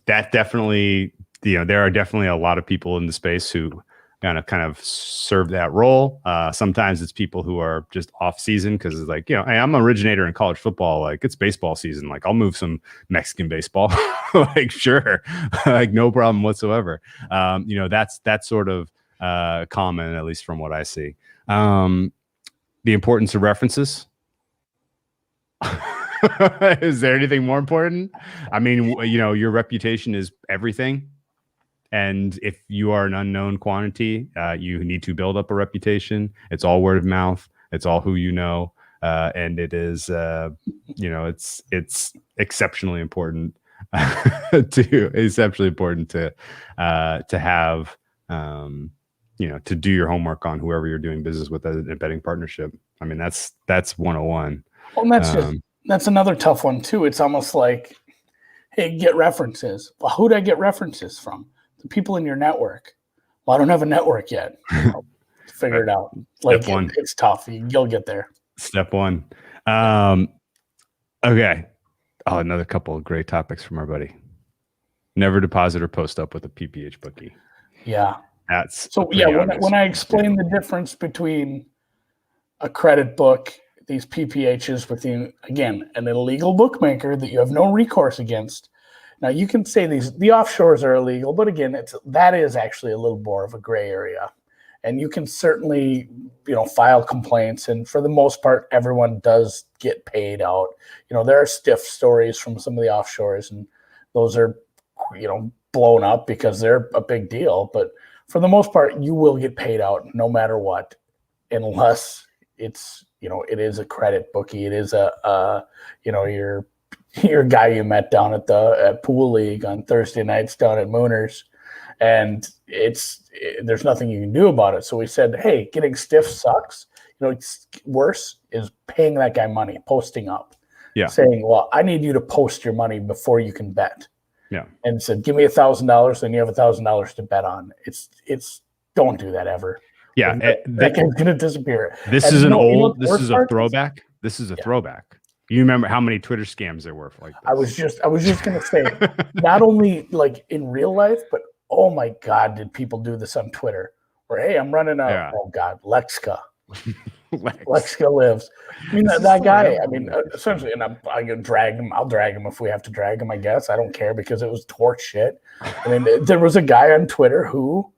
that definitely, there are definitely a lot of people in the space who kind of serve that role. Sometimes it's people who are just off season because it's like, hey, I'm an originator in college football. Like, it's baseball season. Like, I'll move some Mexican baseball. Like, sure. Like, no problem whatsoever. That's sort of common, at least from what I see. The importance of references. Is there anything more important? I mean, your reputation is everything. And if you are an unknown quantity, you need to build up a reputation. It's all word of mouth. It's all who you know. And it is, it's exceptionally important to have, to do your homework on whoever you're doing business with a betting partnership. I mean, that's 101. Well, that's another tough one too. It's almost like, hey, get references. Well, who do I get references from? The people in your network. Well, I don't have a network yet. I'll figure it out. Like, it's tough. You'll get there. Step one. Okay. Oh, another couple of great topics from our buddy. Never deposit or post up with a PPH bookie. Yeah. That's so. Yeah. When I explain the difference between a credit book, these PPHs with again, an illegal bookmaker that you have no recourse against. Now, you can say the offshores are illegal, but again, that is actually a little more of a gray area. And you can certainly, file complaints. And for the most part, everyone does get paid out. There are stiff stories from some of the offshores, and those are, blown up because they're a big deal. But for the most part, you will get paid out no matter what, unless it's, it is a credit bookie. It is your guy you met down at Pool League on Thursday nights down at Mooners, and there's nothing you can do about it. So we said, hey, getting stiff sucks. It's worse is paying that guy money, posting up, saying, well, I need you to post your money before you can bet. Yeah. And said, give me $1,000, then you have $1,000 to bet on. It's don't do that ever. Yeah. That guy's going to disappear. This is a throwback. This is a throwback. You remember how many Twitter scams there were like this? I was just going to say, not only like in real life, but oh my God, did people do this on Twitter? Where, hey, I'm running out. Oh God, Lexka. Lexka lives. I mean, that guy, essentially, and I can drag him. I'll drag him if we have to drag him, I guess. I don't care because it was torch shit. I mean, there was a guy on Twitter who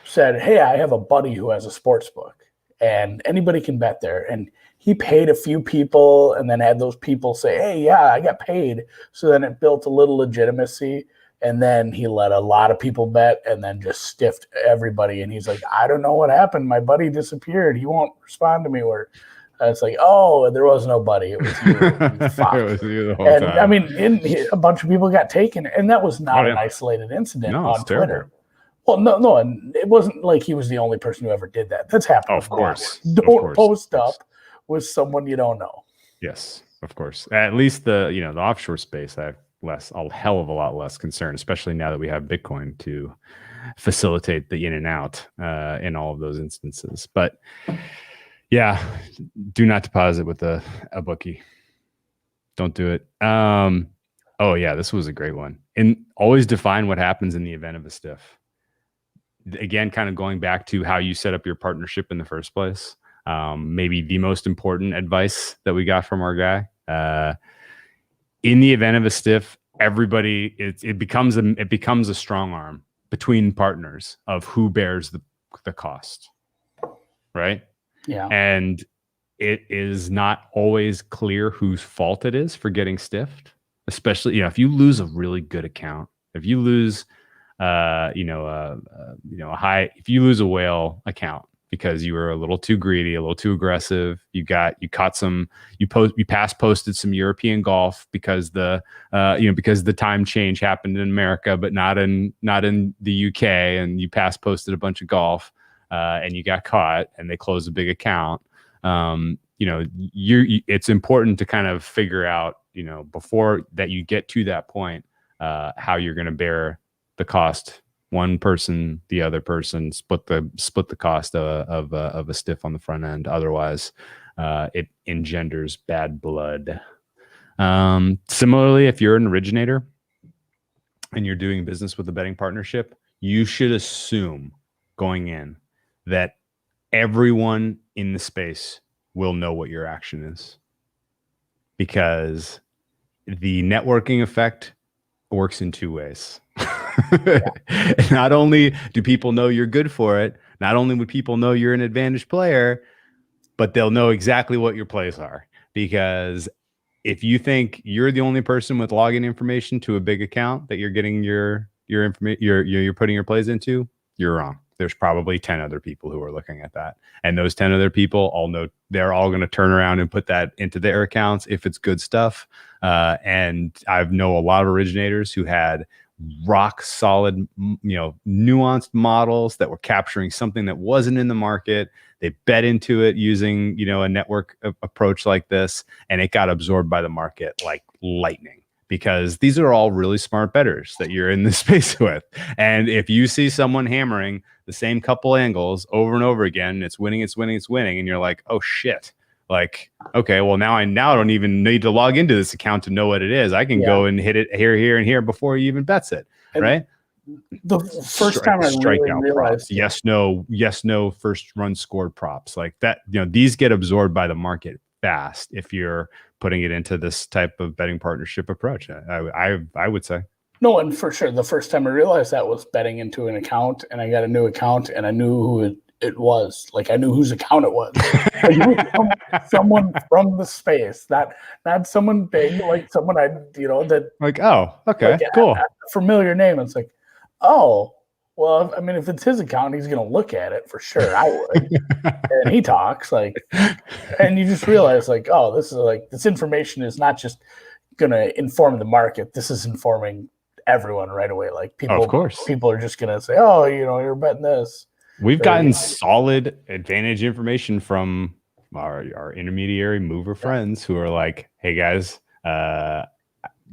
said, hey, I have a buddy who has a sports book and anybody can bet there. And he paid a few people and then had those people say, hey, yeah, I got paid. So then it built a little legitimacy. And then he let a lot of people bet and then just stiffed everybody. And he's like, I don't know what happened. My buddy disappeared. He won't respond to me. Where it's like, oh, there was no buddy. It was you. It was you the whole time. I mean, a bunch of people got taken. And that was not an isolated incident on Twitter. Terrible. Well, no. And it wasn't like he was the only person who ever did that. That's happened. Of course. Don't post up with someone you don't know. Yes, of course. At least the offshore space, I have a hell of a lot less concern, especially now that we have Bitcoin to facilitate the in and out in all of those instances. But yeah, do not deposit with a bookie. Don't do it. Oh yeah, this was a great one. And always define what happens in the event of a stiff. Again, kind of going back to how you set up your partnership in the first place. Maybe the most important advice that we got from our guy. In the event of a stiff, everybody it becomes a strong arm between partners of who bears the cost, right? Yeah. And it is not always clear whose fault it is for getting stiffed. especially, if you lose a really good account, if you lose, if you lose a whale account because you were a little too greedy, a little too aggressive, you pass posted some European golf because because the time change happened in America, but not in the UK, and you pass posted a bunch of golf, and you got caught, and they closed a big account. It's important to kind of figure out, before that you get to that point, how you're going to bear the cost. One person, the other person, split the cost of a stiff on the front end. Otherwise, it engenders bad blood. Similarly, if you're an originator and you're doing business with a betting partnership, you should assume going in that everyone in the space will know what your action is, because the networking effect works in two ways. Not only do people know you're good for it, not only would people know you're an advantaged player, but they'll know exactly what your plays are. Because if you think you're the only person with login information to a big account that you're getting your information, you're putting your plays into, you're wrong. There's probably 10 other people who are looking at that. And those 10 other people all know they're all going to turn around and put that into their accounts if it's good stuff. And I know a lot of originators who had rock solid, nuanced models that were capturing something that wasn't in the market. They bet into it using, a network approach like this, and it got absorbed by the market like lightning. Because these are all really smart bettors that you're in this space with. And if you see someone hammering the same couple angles over and over again, it's winning, and you're like, oh shit. Like, okay, well now I don't even need to log into this account to know what it is. I can go and hit it here, and here before he even bets it, and right? The first time I really realized, yes, no, first run scored props like that. These get absorbed by the market fast if you're putting it into this type of betting partnership approach. I would say. No, and for sure, the first time I realized that was betting into an account, and I got a new account, and I knew who it was. Like, I knew whose account it was. Someone from the space, not someone big, like someone that. Like, oh, okay, like, cool. A familiar name. It's like, oh, well, I mean, if it's his account, he's going to look at it for sure. I would. And he talks and you just realize oh, this information is not just going to inform the market. This is informing everyone right away. Like people, of course, people are just going to say, oh, you're betting this. We've gotten solid advantage information from our intermediary mover friends who are like, hey guys,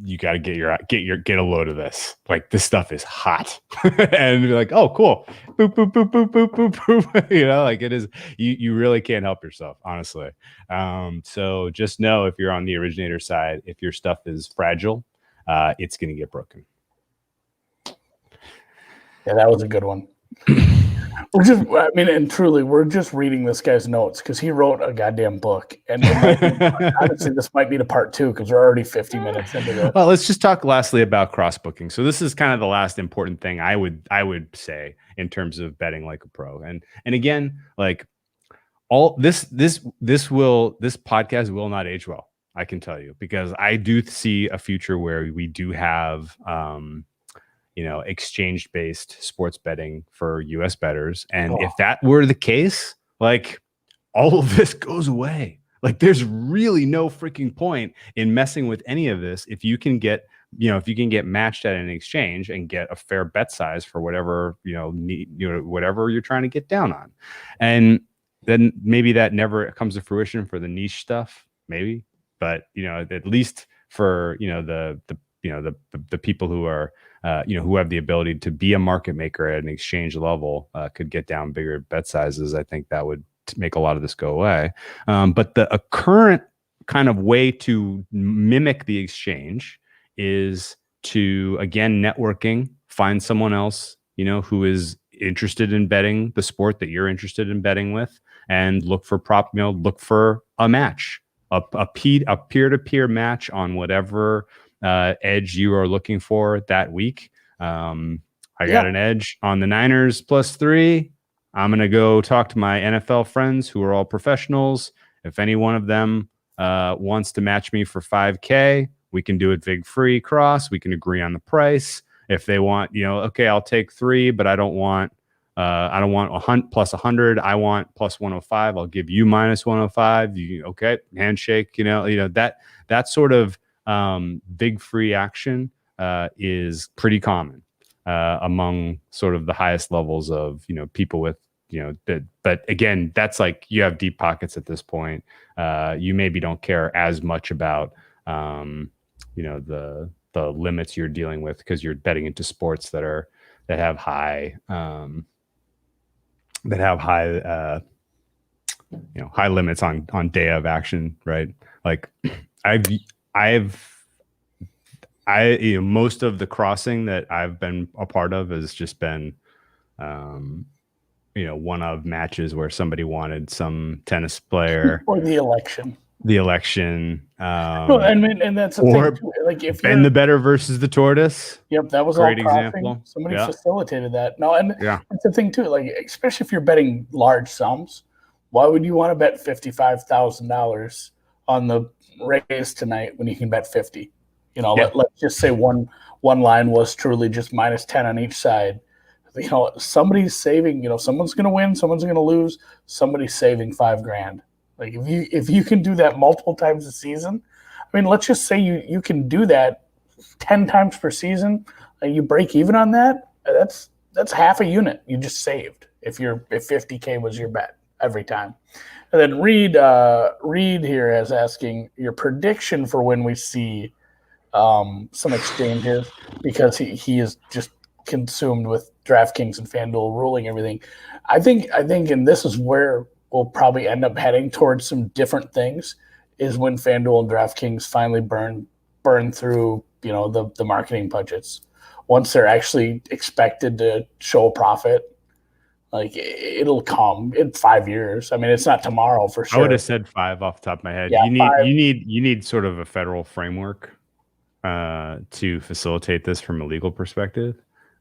you got to get a load of this. Like, this stuff is hot. And you're like, oh, cool. Boop, boop, boop, boop, boop, boop, boop. Like it is, you really can't help yourself, honestly. So just know, if you're on the originator side, if your stuff is fragile, it's going to get broken. Yeah, that was a good one. And truly, we're just reading this guy's notes because he wrote a goddamn book. And honestly, this might be the part 2 because we're already 50 minutes into this. Well, let's just talk lastly about cross booking. So this is kind of the last important thing I would say in terms of betting like a pro. And again, like all this podcast will not age well, I can tell you, because I do see a future where we do have exchange-based sports betting for US bettors. And if that were the case, like, all of this goes away. Like, there's really no freaking point in messing with any of this if you can get matched at an exchange and get a fair bet size for whatever whatever you're trying to get down on. And then maybe that never comes to fruition for the niche stuff, maybe, but at least for the people who are who have the ability to be a market maker at an exchange level, could get down bigger bet sizes. I think that would make a lot of this go away. But a current kind of way to mimic the exchange is to, again, networking, find someone else, who is interested in betting the sport that you're interested in betting with, and look for look for a match, a peer-to-peer match on whatever edge you are looking for that week. I got an edge on the Niners +3. I'm going to go talk to my NFL friends who are all professionals. If any one of them wants to match me for $5K, we can do it vig free cross. We can agree on the price. If they want, okay, I'll take 3, but I don't want 100 plus 100. I want plus 105. I'll give you minus 105. Okay, handshake. That sort of vig free action is pretty common among sort of the highest levels of people with but again, that's like you have deep pockets at this point. You maybe don't care as much about the limits you're dealing with because you're betting into sports that have high high limits on day of action, right? Like most of the crossing that I've been a part of has just been one of matches where somebody wanted some tennis player or the election. And that's the thing too. Like if Ben the Better versus the Tortoise. Yep, that was great all crossing. Example. Somebody facilitated that. No, and that's the thing too. Like especially if you're betting large sums, why would you want to bet $55,000 on the race tonight when you can bet 50? Let's just say one line was truly just minus 10 on each side. Somebody's saving. Someone's going to win, someone's going to lose. Somebody's saving $5,000. Like if you can do that multiple times a season, I mean, let's just say you can do that 10 times per season. You break even on that. That's half a unit you just saved if 50K was your bet every time. And then Reed here is asking your prediction for when we see some exchanges, because he is just consumed with DraftKings and FanDuel ruling everything. I think, and this is where we'll probably end up heading towards some different things, is when FanDuel and DraftKings finally burn through, the marketing budgets. Once they're actually expected to show a profit, like it'll come in 5 years. I mean, it's not tomorrow for sure. I would have said 5 off the top of my head. Yeah, you need sort of a federal framework to facilitate this from a legal perspective.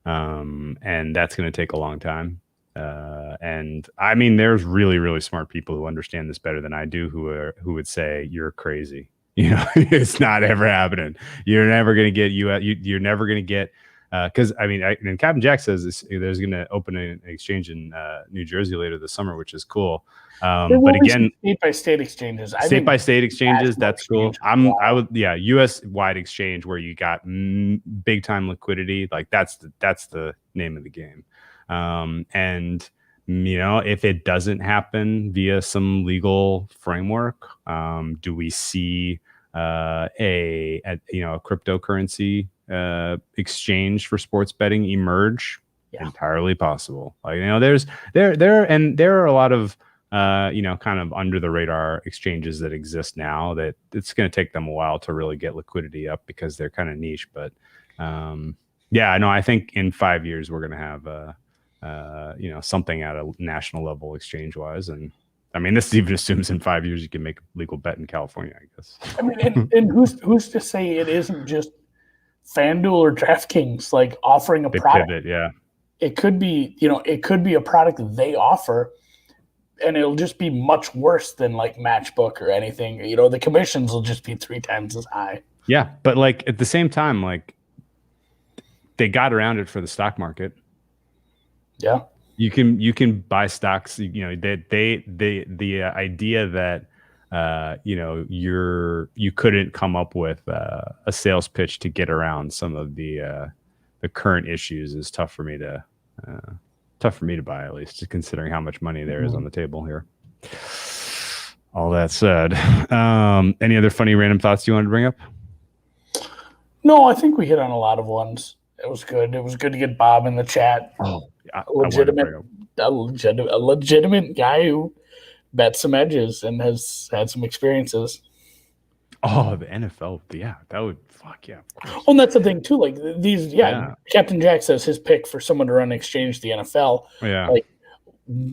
And that's going to take a long time. And I mean, there's really, really smart people who understand this better than I do, who would say you're crazy. It's not ever happening. You're never going to get you're never going to get, because I mean, and Captain Jack says there's going to open an exchange in New Jersey later this summer, which is cool. But again, state by state exchanges, that's cool. US wide exchange where you got big time liquidity, like that's the name of the game. And if it doesn't happen via some legal framework, do we see a cryptocurrency exchange for sports betting emerge? Yeah. Entirely possible. Like there are a lot of kind of under the radar exchanges that exist now that it's going to take them a while to really get liquidity up because they're kind of niche. But I think in 5 years we're going to have something at a national level exchange wise. And I mean, this even assumes in 5 years you can make a legal bet in California, I guess. I mean, and who's to say it isn't just FanDuel or DraftKings like offering a product? Pivot, yeah. It could be, it could be a product that they offer, and it'll just be much worse than like Matchbook or anything. The commissions will just be 3 times as high. Yeah, but like at the same time, like they got around it for the stock market. Yeah, you can buy stocks. The idea that you couldn't come up with a sales pitch to get around some of the current issues is tough for me to buy, at least considering how much money there is on the table here. All that said, any other funny random thoughts you wanted to bring up? No, I think we hit on a lot of ones. It was good. It was good to get Bob in the chat. Oh, yeah, a legitimate guy who bet some edges and has had some experiences. Oh, the NFL. Yeah, that would fuck yeah. Well, and that's the thing too. Like these, Captain Jack says his pick for someone to run exchange the NFL. Yeah. Like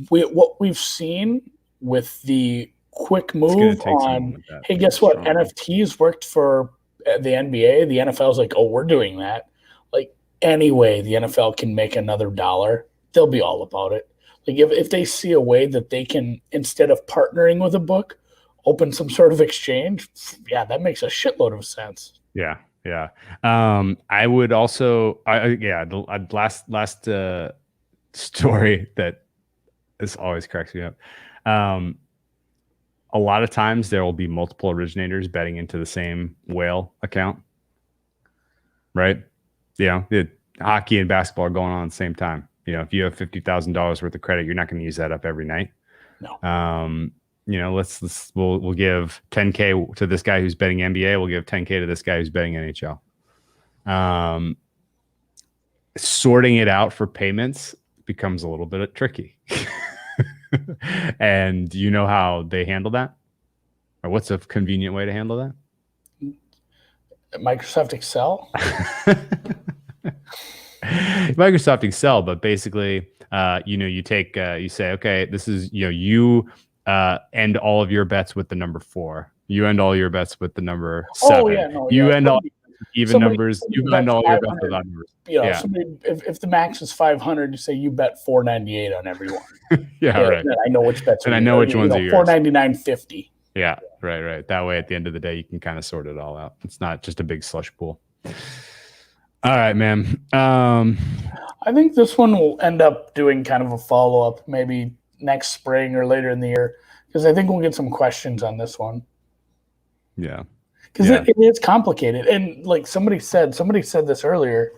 what we've seen with the quick move on, hey, guess what? Strong. NFTs worked for the NBA. The NFL's like, oh, we're doing that. Like any way the NFL can make another dollar, they'll be all about it. Like if they see a way that they can, instead of partnering with a book, open some sort of exchange, yeah, that makes a shitload of sense. Yeah. Yeah. I would also, the last story that this always cracks me up. A lot of times there will be multiple originators betting into the same whale account, right? Hockey and basketball are going on at the same time. If you have $50,000 worth of credit, you're not going to use that up every night. No. We'll give 10K to this guy who's betting NBA. We'll give 10K to this guy who's betting NHL. Sorting it out for payments becomes a little bit tricky. And do you know how they handle that? Or what's a convenient way to handle that? Microsoft Excel? Microsoft Excel, but basically, you take, you say, okay, this is, you end all of your bets with the number 4. You end all your bets with the number 7. Oh, yeah, no, you yeah. end all even numbers. You end all your bets with odd numbers. Somebody, if the max is 500, you say you bet 498 on everyone. Right. Then I know which bets. And I know which ones are yours. 499.50. Yeah, right. That way, at the end of the day, you can kind of sort it all out. It's not just a big slush pool. All right, man. I think this one will end up doing kind of a follow-up maybe next spring or later in the year, because I think we'll get some questions on this one. Yeah. Because it is complicated. And like somebody said this earlier.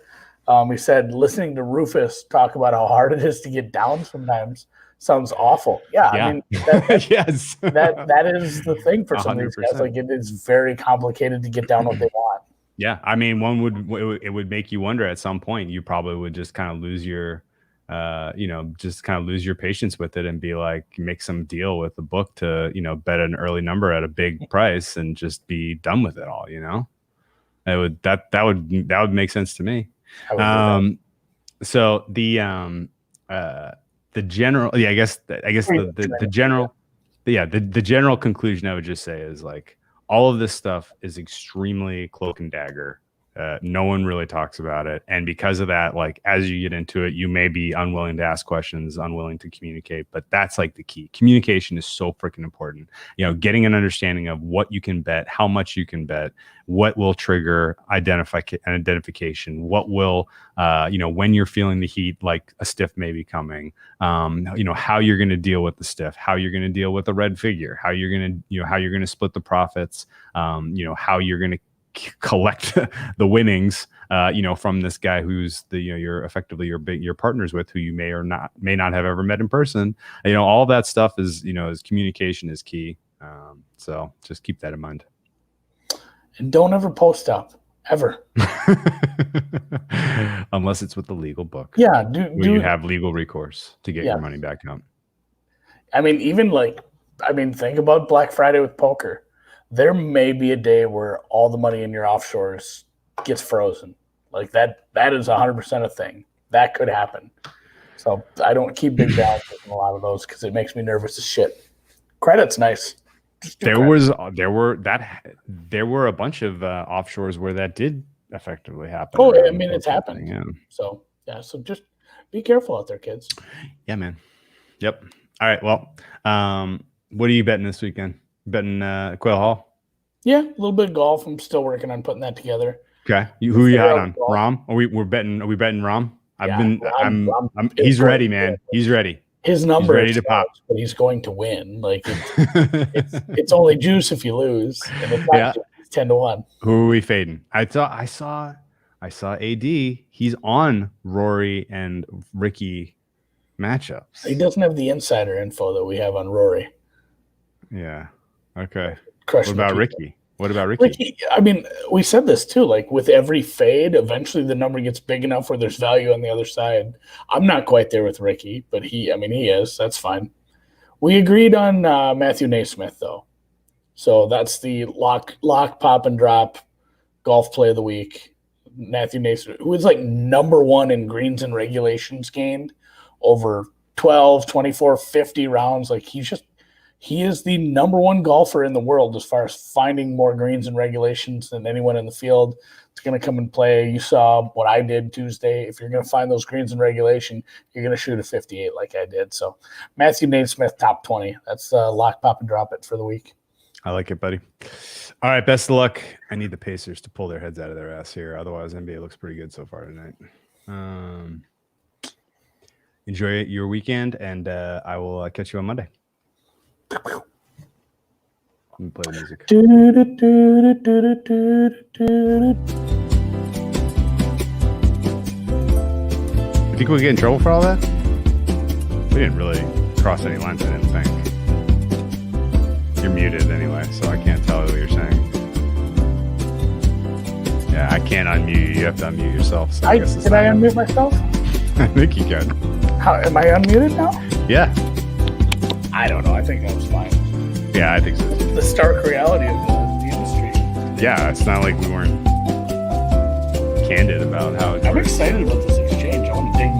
He said listening to Rufus talk about how hard it is to get down sometimes sounds awful. Yeah. I mean, yes. that is the thing for some of these 100%. guys. Like it is very complicated to get down what they want. Yeah. I mean, it would make you wonder at some point, you probably would just kind of lose your, lose your patience with it and be like, make some deal with the book to, bet an early number at a big price and just be done with it all, that would make sense to me. So the general, I guess the general conclusion I would just say is like, all of this stuff is extremely cloak and dagger. No one really talks about it. And because of that, like, as you get into it, you may be unwilling to ask questions, unwilling to communicate, but that's like the key. Communication is so freaking important. Getting an understanding of what you can bet, how much you can bet, what will trigger identification, what will, when you're feeling the heat, like a stiff may be coming, how you're going to deal with the stiff, how you're going to deal with a red figure, how you're going to split the profits, how you're going to collect the winnings, from this guy who's you're effectively your partners with, who you may not have ever met in person. All that stuff is communication is key. So just keep that in mind. And don't ever post up ever, unless it's with the legal book. Yeah, you have legal recourse to get your money back out. I mean, think about Black Friday with poker. There may be a day where all the money in your offshores gets frozen. Like that is 100% a thing. That could happen. So I don't keep big balances in a lot of those because it makes me nervous as shit. Credit's nice. There were a bunch of offshores where that did effectively happen. Oh, I mean, it's happened. Yeah. So just be careful out there, kids. Yeah, man. Yep. All right. Well, what are you betting this weekend? Betting Quail Hall? Yeah, a little bit of golf. I'm still working on putting that together. Okay. Who are you hot on? Rom? Are we betting Rom? He's ready, man. He's ready. His number ready to pop, but he's going to win. Like it's only juice if you lose, and it's not juice, 10-1. Who are we fading? I saw AD. He's on Rory and Ricky matchups. He doesn't have the insider info that we have on Rory. Yeah. Okay. What about Ricky? I mean, we said this too. Like with every fade, eventually the number gets big enough where there's value on the other side. I'm not quite there with Ricky, but he is. That's fine. We agreed on Matthew Naismith though, so that's the lock, pop, and drop golf play of the week. Matthew Naismith, who is like number 1 in greens and regulations gained over 12, 24, 50 rounds. Like he is the number 1 golfer in the world as far as finding more greens and regulations than anyone in the field. It's going to come and play. You saw what I did Tuesday. If you're going to find those greens and regulation, you're going to shoot a 58 like I did. So Matthew Naismith, top 20. That's lock, pop, and drop it for the week. I like it, buddy. All right, best of luck. I need the Pacers to pull their heads out of their ass here. Otherwise, NBA looks pretty good so far tonight. Enjoy your weekend, and I will catch you on Monday. Let me play the music. You think we get in trouble for all that? We didn't really cross any lines, I didn't think. You're muted anyway, so I can't tell what you're saying. Yeah, I can't unmute you. You have to unmute yourself. So Did I unmute myself? I think you can. How am I unmuted now? Yeah. I don't know. I think that was fine. Yeah, I think so. The stark reality of the industry. Yeah, it's not like we weren't candid about how it's I'm excited about this exchange. I want to dig more.